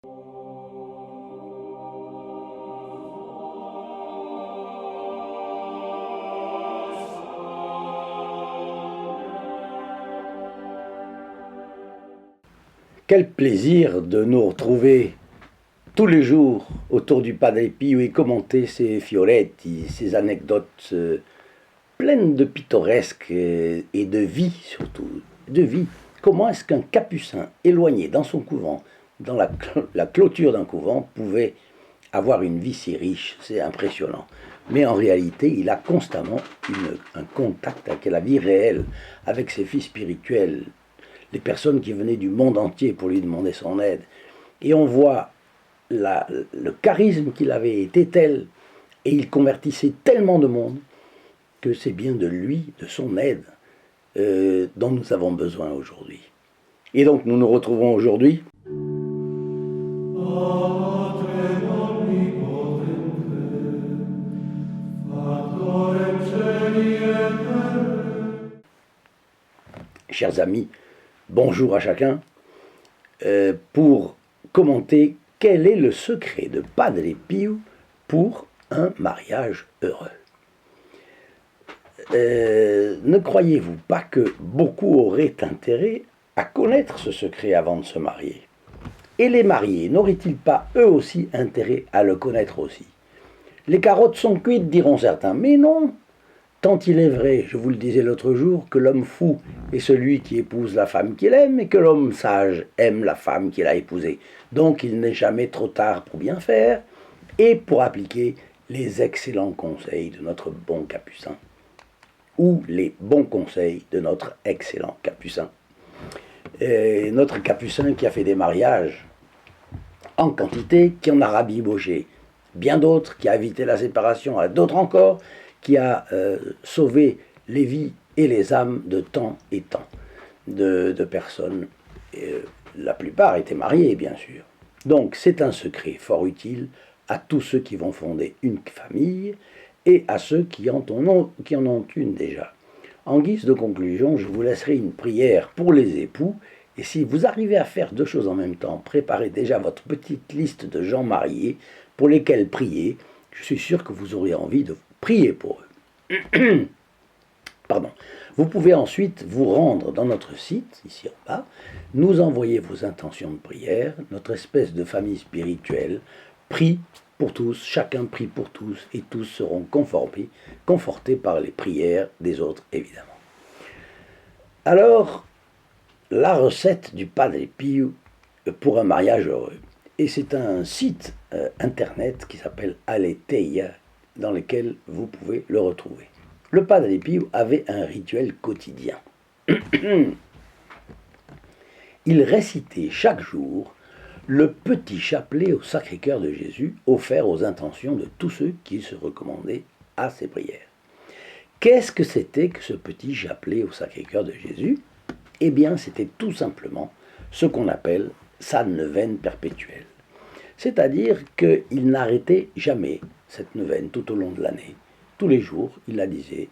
Quel plaisir de nous retrouver tous les jours autour du Padre Pio et commenter ces fioretti, ces anecdotes pleines de pittoresques et de vie surtout, de vie. Comment est-ce qu'un capucin éloigné dans son couvent, dans la clôture d'un couvent, pouvait avoir une vie si riche? C'est impressionnant. Mais en réalité, il a constamment un contact avec la vie réelle, avec ses fils spirituels, les personnes qui venaient du monde entier pour lui demander son aide. Et on voit le charisme qu'il avait été tel, et il convertissait tellement de monde, que c'est bien de lui, de son aide, dont nous avons besoin aujourd'hui. Et donc nous nous retrouvons aujourd'hui. Chers amis, bonjour à chacun, pour commenter quel est le secret de Padre Pio pour un mariage heureux. Ne croyez-vous pas que beaucoup auraient intérêt à connaître ce secret avant de se marier? Et les mariés n'auraient-ils pas eux aussi intérêt à le connaître aussi? Les carottes sont cuites, diront certains, mais non. Tant il est vrai, je vous le disais l'autre jour, que l'homme fou est celui qui épouse la femme qu'il aime et que l'homme sage aime la femme qu'il a épousée. Donc il n'est jamais trop tard pour bien faire et pour appliquer les excellents conseils de notre bon capucin, ou les bons conseils de notre excellent capucin. Et notre capucin qui a fait des mariages en quantité, qui en a rabiboché bien d'autres, qui a évité la séparation à d'autres encore, qui a sauvé les vies et les âmes de tant et tant de personnes. La plupart étaient mariés, bien sûr. Donc c'est un secret fort utile à tous ceux qui vont fonder une famille et à ceux qui en ont une déjà. En guise de conclusion, je vous laisserai une prière pour les époux, et si vous arrivez à faire deux choses en même temps, préparez déjà votre petite liste de gens mariés pour lesquels prier. Je suis sûr que vous aurez envie de prier pour eux. Pardon. Vous pouvez ensuite vous rendre dans notre site, ici en bas, nous envoyer vos intentions de prière, notre espèce de famille spirituelle, prie pour tous, chacun prie pour tous, et tous seront confortés par les prières des autres, évidemment. Alors, la recette du Padre Pio pour un mariage heureux. Et c'est un site internet qui s'appelle Aletheia, dans lequel vous pouvez le retrouver. Le Padre Pio avait un rituel quotidien. Il récitait chaque jour le petit chapelet au Sacré-Cœur de Jésus, offert aux intentions de tous ceux qui se recommandaient à ses prières. Qu'est-ce que c'était que ce petit chapelet au Sacré-Cœur de Jésus? Eh bien, c'était tout simplement ce qu'on appelle sa neuvaine perpétuelle. C'est-à-dire qu'il n'arrêtait jamais cette neuvaine tout au long de l'année. Tous les jours, il la disait.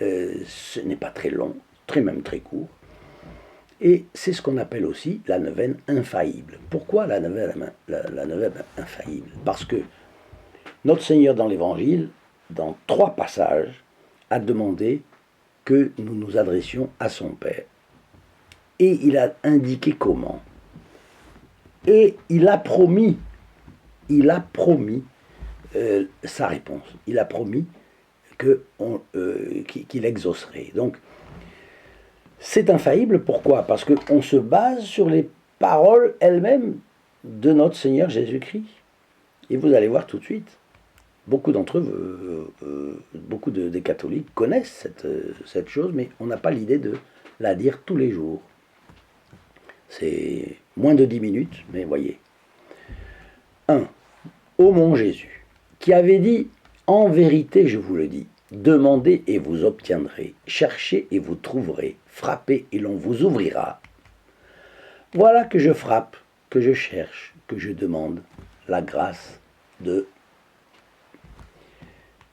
Ce n'est pas très long, même très court. Et c'est ce qu'on appelle aussi la neuvaine infaillible. Pourquoi la neuvaine infaillible? Parce que notre Seigneur dans l'Évangile, dans 3 passages, a demandé que nous nous adressions à son Père. Et il a indiqué comment. Et il a promis sa réponse. Il a promis qu'il exaucerait. Donc, c'est infaillible. Pourquoi? Parce qu'on se base sur les paroles elles-mêmes de notre Seigneur Jésus-Christ. Et vous allez voir tout de suite. Beaucoup d'entre eux, beaucoup des catholiques connaissent cette chose, mais on n'a pas l'idée de la dire tous les jours. C'est moins de 10 minutes, mais voyez. 1. Ô mon Jésus, qui avait dit « En vérité, je vous le dis, demandez et vous obtiendrez, cherchez et vous trouverez, frappez et l'on vous ouvrira. Voilà que je frappe, que je cherche, que je demande la grâce de... »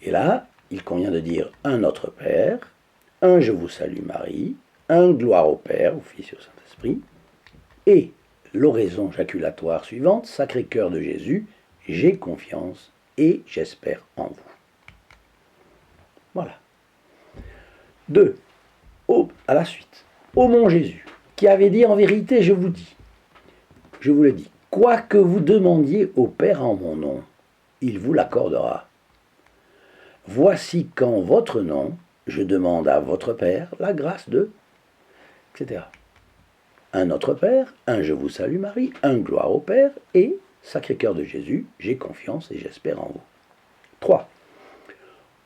Et là, il convient de dire un Notre Père, un Je vous salue Marie, un Gloire au Père, au Fils et au Saint-Esprit, et l'oraison jaculatoire suivante, Sacré-Cœur de Jésus, j'ai confiance et j'espère en vous. Voilà. 2. À la suite. Ô mon Jésus, qui avait dit en vérité, je vous le dis, quoi que vous demandiez au Père en mon nom, il vous l'accordera. Voici qu'en votre nom, je demande à votre Père la grâce de, etc. Un Notre Père, un Je vous salue Marie, un Gloire au Père et Sacré-Cœur de Jésus, j'ai confiance et j'espère en vous. 3.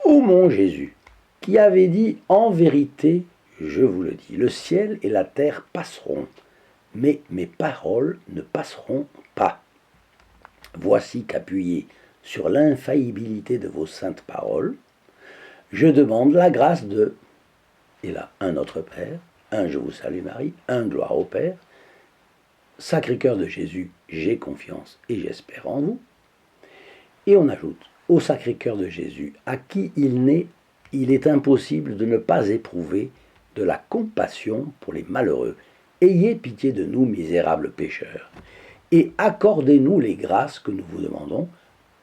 Ô mon Jésus, qui avait dit en vérité, je vous le dis, le ciel et la terre passeront, mais mes paroles ne passeront pas. Voici qu'appuyé sur l'infaillibilité de vos saintes paroles, je demande la grâce de, et là, un Notre Père, un Je vous salue Marie, un Gloire au Père, Sacré-Cœur de Jésus, j'ai confiance et j'espère en vous. Et on ajoute, au Sacré-Cœur de Jésus, à qui il est impossible de ne pas éprouver de la compassion pour les malheureux. Ayez pitié de nous, misérables pécheurs, et accordez-nous les grâces que nous vous demandons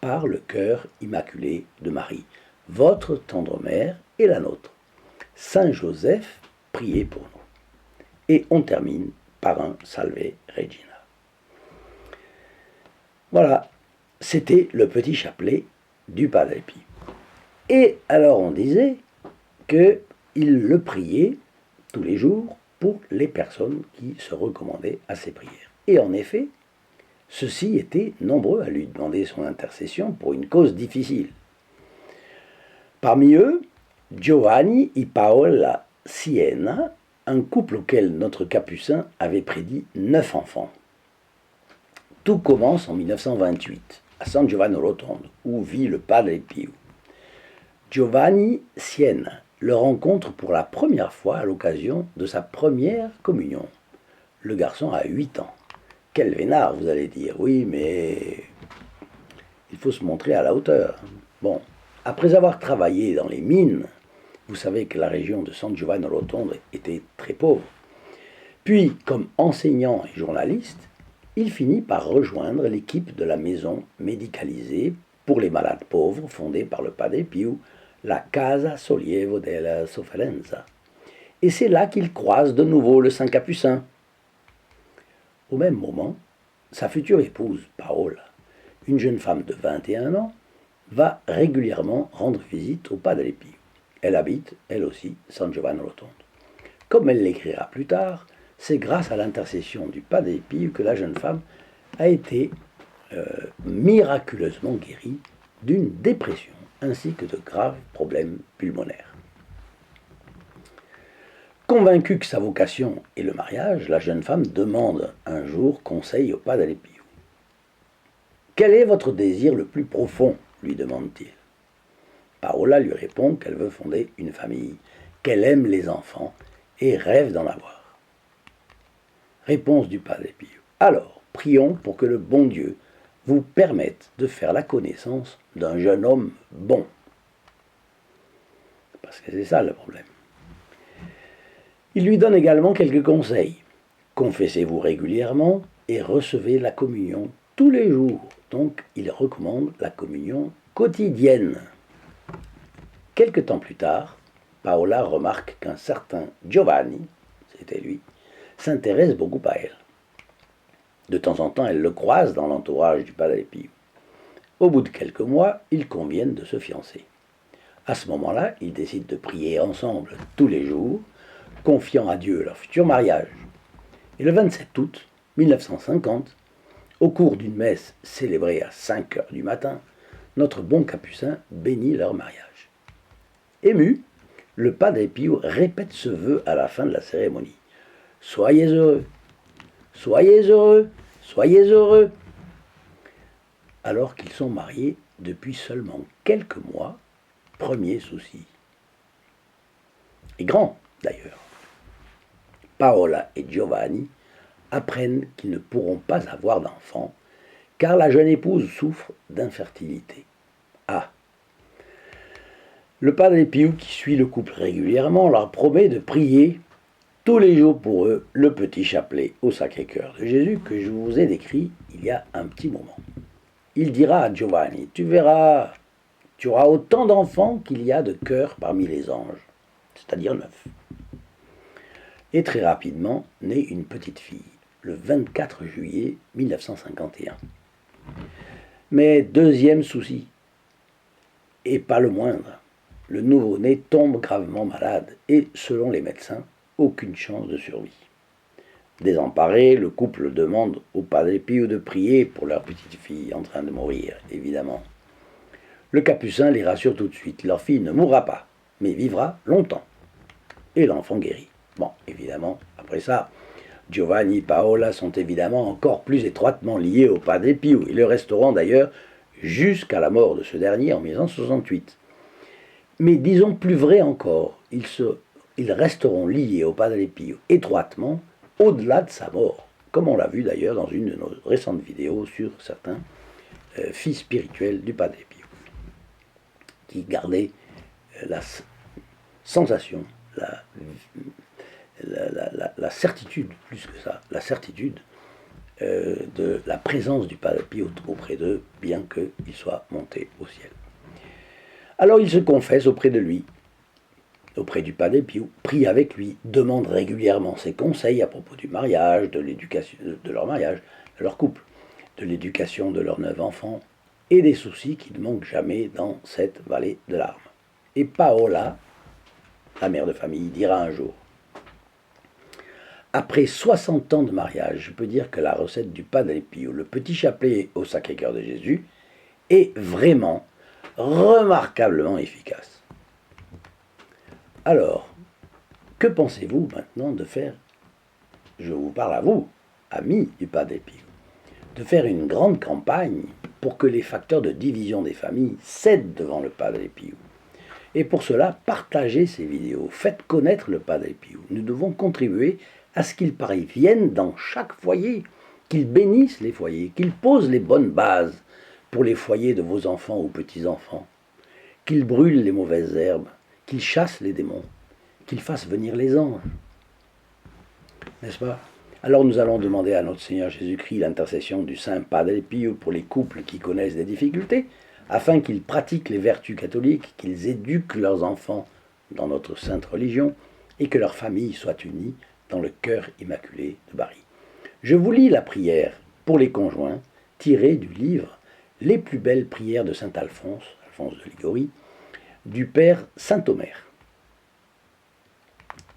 par le cœur immaculé de Marie, votre tendre mère et la nôtre. Saint Joseph, priez pour nous. Et on termine par un Salve Regina. Voilà, c'était le petit chapelet du Padre Pio. Et alors on disait qu'il le priait tous les jours pour les personnes qui se recommandaient à ses prières. Et en effet, ceux-ci étaient nombreux à lui demander son intercession pour une cause difficile. Parmi eux, Giovanni et Paola Siena, un couple auquel notre capucin avait prédit 9 enfants. Tout commence en 1928, à San Giovanni Rotondo, où vit le Padre Pio. Giovanni Siena le rencontre pour la première fois à l'occasion de sa première communion. Le garçon a 8 ans. Quel vénard, vous allez dire. Oui, mais il faut se montrer à la hauteur. Bon, après avoir travaillé dans les mines, vous savez que la région de San Giovanni Rotondo était très pauvre. Puis, comme enseignant et journaliste, il finit par rejoindre l'équipe de la maison médicalisée pour les malades pauvres fondée par le Padre Pio, la Casa Sollievo della Sofferenza. Et c'est là qu'il croise de nouveau le Saint Capucin. Au même moment, sa future épouse, Paola, une jeune femme de 21 ans, va régulièrement rendre visite au Padre Pio. Elle habite, elle aussi, San Giovanni Rotondo. Comme elle l'écrira plus tard, c'est grâce à l'intercession du Padre Pio que la jeune femme a été miraculeusement guérie d'une dépression ainsi que de graves problèmes pulmonaires. Convaincue que sa vocation est le mariage, la jeune femme demande un jour conseil au Padre Pio. « Quel est votre désir le plus profond ?» lui demande-t-il. Paola lui répond qu'elle veut fonder une famille, qu'elle aime les enfants et rêve d'en avoir. Réponse du Padre Pio. Alors, prions pour que le bon Dieu vous permette de faire la connaissance d'un jeune homme bon. Parce que c'est ça le problème. Il lui donne également quelques conseils. Confessez-vous régulièrement et recevez la communion tous les jours. Donc, il recommande la communion quotidienne. Quelque temps plus tard, Paola remarque qu'un certain Giovanni, c'était lui, s'intéresse beaucoup à elle. De temps en temps, elle le croise dans l'entourage du Padre Pio. Au bout de quelques mois, ils conviennent de se fiancer. À ce moment-là, ils décident de prier ensemble tous les jours, confiant à Dieu leur futur mariage. Et le 27 août 1950, au cours d'une messe célébrée à 5 heures du matin, notre bon capucin bénit leur mariage. Ému, le Padre Pio répète ce vœu à la fin de la cérémonie. « Soyez heureux, soyez heureux, soyez heureux !» Alors qu'ils sont mariés depuis seulement quelques mois, premier souci. Et grand, d'ailleurs. Paola et Giovanni apprennent qu'ils ne pourront pas avoir d'enfants, car la jeune épouse souffre d'infertilité. Ah! Le Padre Pio, qui suit le couple régulièrement, leur promet de prier tous les jours pour eux le petit chapelet au Sacré-Cœur de Jésus que je vous ai décrit il y a un petit moment. Il dira à Giovanni, tu verras, tu auras autant d'enfants qu'il y a de cœurs parmi les anges, c'est-à-dire 9. Et très rapidement naît une petite fille, le 24 juillet 1951. Mais deuxième souci, et pas le moindre, le nouveau-né tombe gravement malade et, selon les médecins, aucune chance de survie. Désemparé, le couple demande au Padre Pio de prier pour leur petite fille en train de mourir, évidemment. Le capucin les rassure tout de suite, leur fille ne mourra pas, mais vivra longtemps. Et l'enfant guérit. Bon, évidemment, après ça, Giovanni et Paola sont évidemment encore plus étroitement liés au Padre Pio. Ils le resteront d'ailleurs jusqu'à la mort de ce dernier en 1968. Mais disons plus vrai encore, ils resteront liés au Padre Pio étroitement au-delà de sa mort, comme on l'a vu d'ailleurs dans une de nos récentes vidéos sur certains fils spirituels du Padre Pio, qui gardaient la sensation, la certitude, plus que ça, la certitude de la présence du Padre Pio auprès d'eux, bien qu'il soit monté au ciel. Alors il se confesse auprès de lui, auprès du Padre Pio, prie avec lui, demande régulièrement ses conseils à propos du mariage, de l'éducation de leur mariage, de leur couple, de l'éducation de leurs 9 enfants, et des soucis qui ne manquent jamais dans cette vallée de larmes. Et Paola, la mère de famille, dira un jour, après 60 ans de mariage, je peux dire que la recette du Padre Pio, le petit chapelet au Sacré-Cœur de Jésus, est vraiment remarquablement efficace. Alors, que pensez-vous maintenant de faire, je vous parle à vous, amis du Padre Pio, de faire une grande campagne pour que les facteurs de division des familles cèdent devant le Padre Pio. Et pour cela, partagez ces vidéos, faites connaître le Padre Pio. Nous devons contribuer à ce qu'il parvienne dans chaque foyer, qu'il bénisse les foyers, qu'il pose les bonnes bases pour les foyers de vos enfants ou petits-enfants, qu'il brûle les mauvaises herbes, qu'il chasse les démons, qu'il fasse venir les anges. N'est-ce pas? Alors nous allons demander à notre Seigneur Jésus-Christ l'intercession du Saint Padre Pio pour les couples qui connaissent des difficultés, afin qu'ils pratiquent les vertus catholiques, qu'ils éduquent leurs enfants dans notre sainte religion et que leur famille soit unie dans le cœur immaculé de Marie. Je vous lis la prière pour les conjoints tirée du livre Les plus belles prières de saint Alphonse, Alphonse de Liguori, du Père Saint-Omer.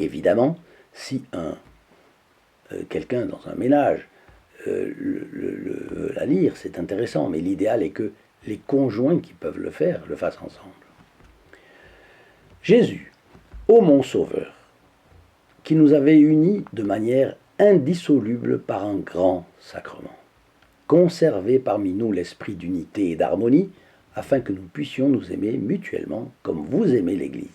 Évidemment, si quelqu'un dans un ménage veut la lire, c'est intéressant, mais l'idéal est que les conjoints qui peuvent le faire le fassent ensemble. Jésus, ô mon Sauveur, qui nous avait unis de manière indissoluble par un grand sacrement, conservez parmi nous l'esprit d'unité et d'harmonie, afin que nous puissions nous aimer mutuellement comme vous aimez l'Église.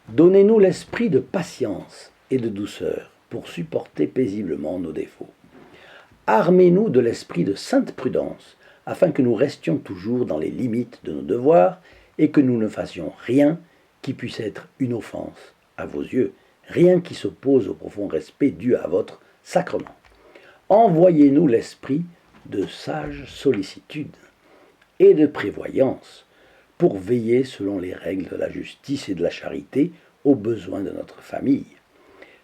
Donnez-nous l'esprit de patience et de douceur pour supporter paisiblement nos défauts. Armez-nous de l'esprit de sainte prudence, afin que nous restions toujours dans les limites de nos devoirs et que nous ne fassions rien qui puisse être une offense à vos yeux, rien qui s'oppose au profond respect dû à votre sacrement. Envoyez-nous l'esprit de sage sollicitude et de prévoyance pour veiller selon les règles de la justice et de la charité aux besoins de notre famille.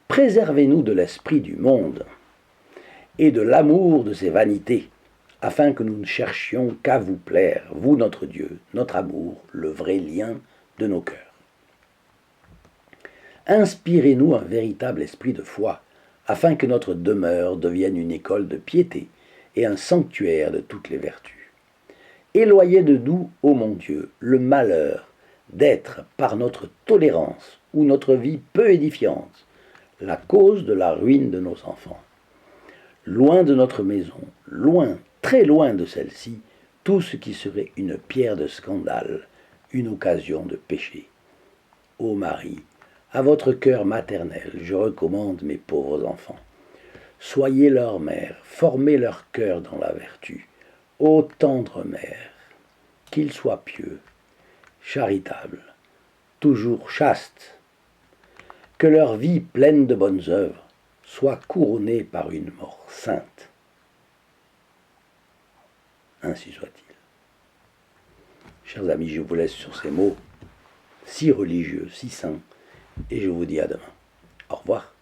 Préservez-nous de l'esprit du monde et de l'amour de ses vanités, afin que nous ne cherchions qu'à vous plaire, vous notre Dieu, notre amour, le vrai lien de nos cœurs. Inspirez-nous un véritable esprit de foi, afin que notre demeure devienne une école de piété et un sanctuaire de toutes les vertus. Éloignez de nous, ô mon Dieu, le malheur d'être, par notre tolérance ou notre vie peu édifiante, la cause de la ruine de nos enfants. Loin de notre maison, loin, très loin de celle-ci, tout ce qui serait une pierre de scandale, une occasion de péché. Ô Marie, à votre cœur maternel, je recommande mes pauvres enfants. Soyez leur mère, formez leur cœur dans la vertu. Ô tendre mère, qu'ils soient pieux, charitables, toujours chastes, que leur vie pleine de bonnes œuvres soit couronnée par une mort sainte. Ainsi soit-il. Chers amis, je vous laisse sur ces mots si religieux, si saints, et je vous dis à demain. Au revoir.